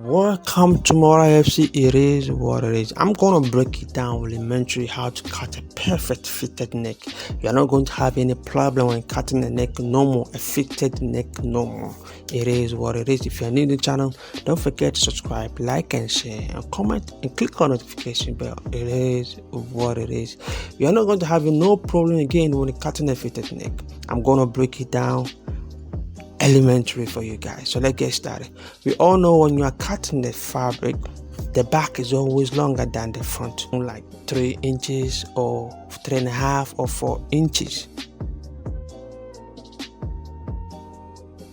Welcome to Mora FC. It is what it is. I'm gonna break it down elementary how to cut a perfect fitted neck. You're not going to have any problem when cutting a neck no more, a fitted neck no more. It is what it is. If you're new to the channel, don't forget to subscribe, like and share, and comment and click on notification bell. It is what it is. You're not going to have no problem again when cutting a fitted neck. I'm gonna break it down elementary for you guys. So let's get started. We all know when you are cutting the fabric, the back is always longer than the front, like 3 inches or 3.5 or 4 inches.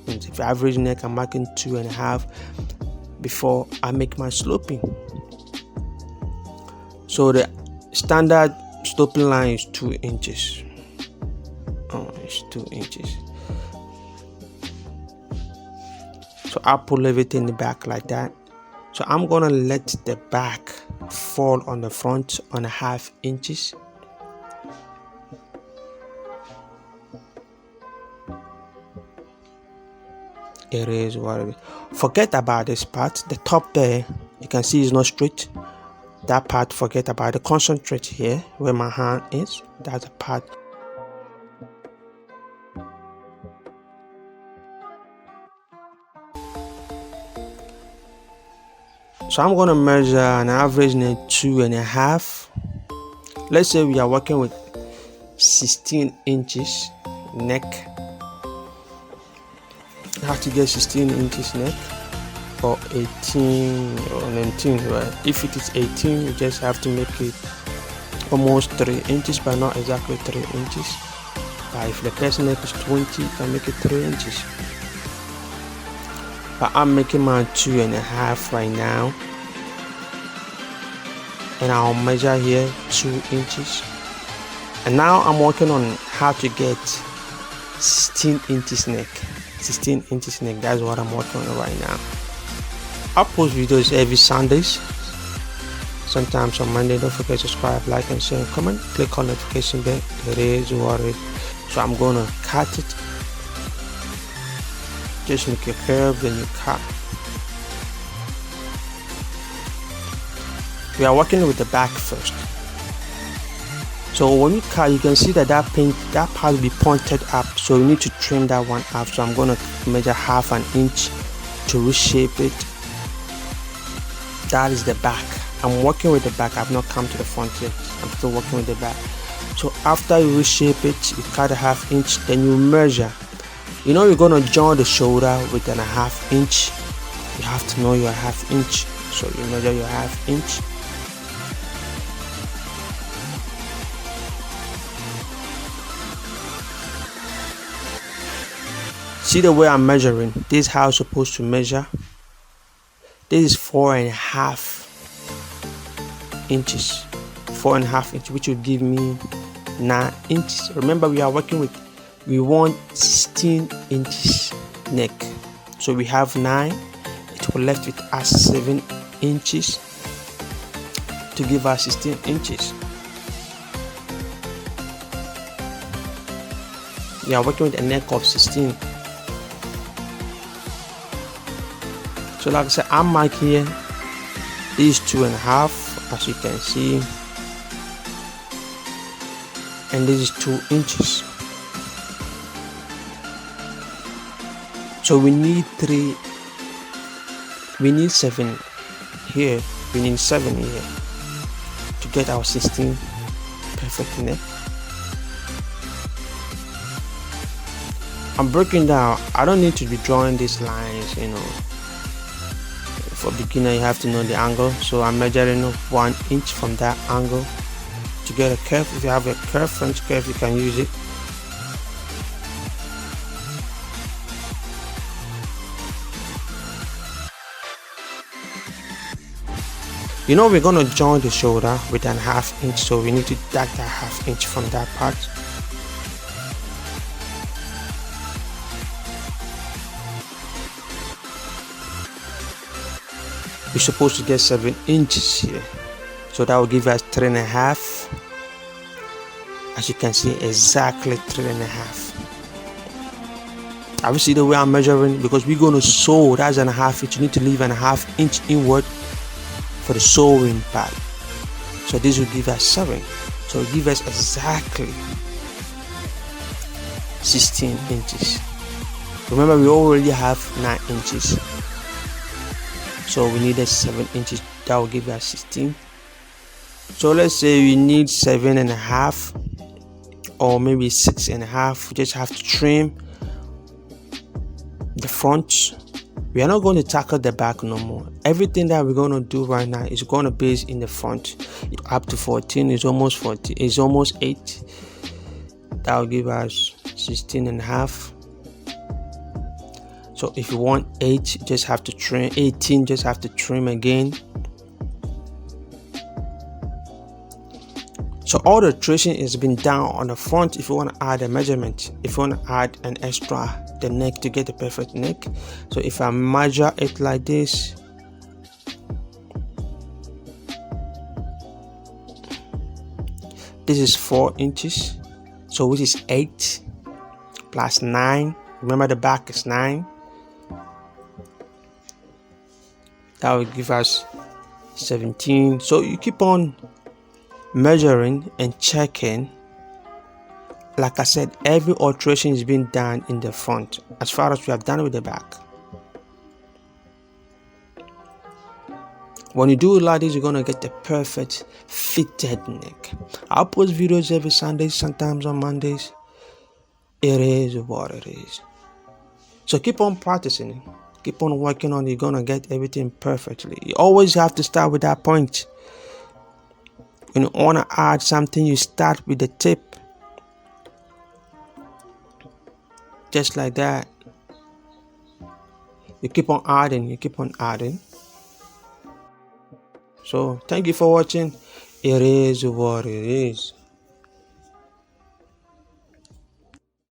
And if average neck, I'm marking 2.5 before I make my sloping. So the standard sloping line is 2 inches. It's 2 inches. So I pull everything back like that. So I'm gonna let the back fall on the front on 1/2 inches. It is what it is. Forget about this part. The top there, you can see is not straight. That part, forget about it. Concentrate here where my hand is. That's a part. So I'm going to measure an average neck 2.5. Let's say we are working with 16 inches neck. You have to get 16 inches neck or 18 or 19, right? If it is 18, you just have to make it almost 3 inches, but not exactly 3 inches. But if the person neck is 20, you can make it 3 inches. But I'm making my 2.5 right now, and I'll measure here 2 inches. And now I'm working on how to get 16 inches neck. 16 inches neck, that's what I'm working on right now. I post videos every Sundays, sometimes on Monday. Don't forget to subscribe, like and share and comment. Click on notification bell. It is what it is. So I'm gonna cut it. Just make a curve, then you cut. We are working with the back first. So when you cut, you can see that that part will be pointed up. So you need to trim that one up. So I'm gonna measure 1/2 inch to reshape it. That is the back. I'm working with the back. I've not come to the front yet. I'm still working with the back. So after you reshape it, you cut 1/2 inch, then you measure. You know you're gonna join the shoulder with 1/2 inch. You have to know your 1/2 inch. So you measure your 1/2 inch. See the way I'm measuring? This is how I'm supposed to measure. This is 4.5 inches. 4.5 inches, which will give me 9 inches. Remember, we want 16 inches neck, so we have 9. It will left with us 7 inches to give us 16 inches. We are working with a neck of 16. So like I said, I'm marking here. This is 2.5, as you can see, and this is 2 inches. So we need 7 here, we need 7 here to get our 16 perfect neck. I'm breaking down. I don't need to be drawing these lines, you know. For beginner, you have to know the angle. So I'm measuring 1 inch from that angle to get a curve. If you have a curve, French curve, you can use it. You know we're gonna join the shoulder with 1/2 inch, so we need to tag that 1/2 inch from that part. We're supposed to get 7 inches here, so that will give us 3.5. As you can see, exactly 3.5. Obviously the way I'm measuring, because we're going to sew, that's an half inch. You need to leave an half inch inward for the sewing part. So this will give us 7. So it give us exactly 16 inches. Remember, we already have 9 inches. So we needed 7 inches. That will give us 16. So let's say we need 7.5 or maybe 6.5. We just have to trim the front. We are not going to tackle the back no more. Everything that we're going to do right now is going to base in the front. Up to 14 is almost 14. It's almost 8. That will give us 16.5. So if you want 8, just have to trim. 18, just have to trim again. So all the tracing has been done on the front. If you want to add a measurement, if you want to add an extra, the neck, to get the perfect neck. So if I measure it like this, this is 4 inches, so which is 8 plus 9. Remember the back is 9. That will give us 17. So you keep on measuring and checking. Like I said, every alteration is being done in the front as far as we have done with the back. When you do it like this, you're gonna get the perfect fitted neck. I'll post videos every Sunday, sometimes on Mondays. It is what it is. So keep on practicing, keep on working on it. You're gonna get everything perfectly. You always have to start with that point. When you want to add something, you start with the tip, just like that. You keep on adding, you keep on adding. So thank you for watching. It is what it is.